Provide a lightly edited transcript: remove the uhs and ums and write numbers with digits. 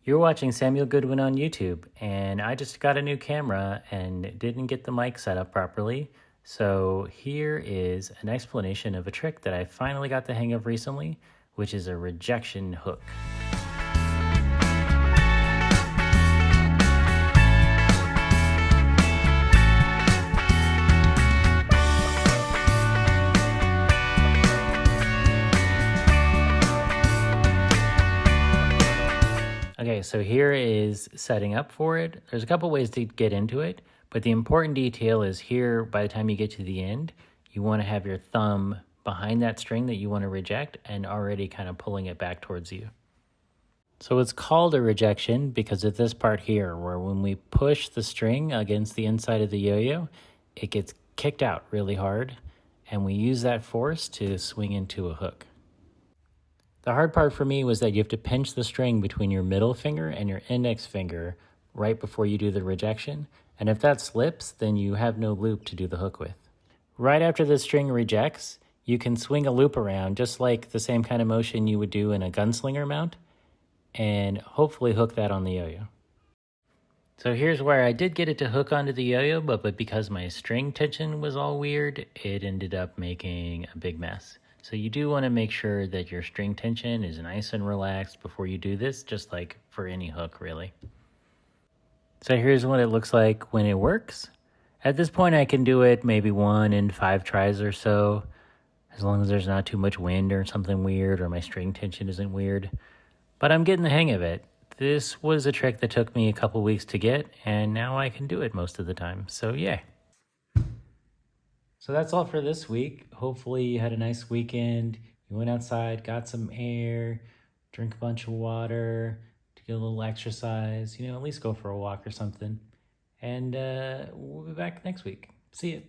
You're watching Samuel Goodwin on YouTube, and I just got a new camera and didn't get the mic set up properly. So here is an explanation of a trick that I finally got the hang of recently, which is a rejection hook. Okay, so here is setting up for it. There's a couple ways to get into it, but the important detail is here, by the time you get to the end, you want to have your thumb behind that string that you want to reject and already kind of pulling it back towards you. So it's called a rejection because of this part here, where when we push the string against the inside of the yo-yo, it gets kicked out really hard, and we use that force to swing into a hook. The hard part for me was that you have to pinch the string between your middle finger and your index finger right before you do the rejection. And if that slips, then you have no loop to do the hook with. Right after the string rejects, you can swing a loop around just like the same kind of motion you would do in a gunslinger mount and hopefully hook that on the yo-yo. So here's where I did get it to hook onto the yo-yo, but because my string tension was all weird, it ended up making a big mess. So you do want to make sure that your string tension is nice and relaxed before you do this, just like for any hook, really. So here's what it looks like when it works. At this point, I can do it maybe 1 in 5 tries or so, as long as there's not too much wind or something weird or my string tension isn't weird. But I'm getting the hang of it. This was a trick that took me a couple weeks to get, and now I can do it most of the time. So yeah. So that's all for this week. Hopefully you had a nice weekend. You went outside, got some air, drink a bunch of water, get a little exercise, at least go for a walk or something. And we'll be back next week. See you.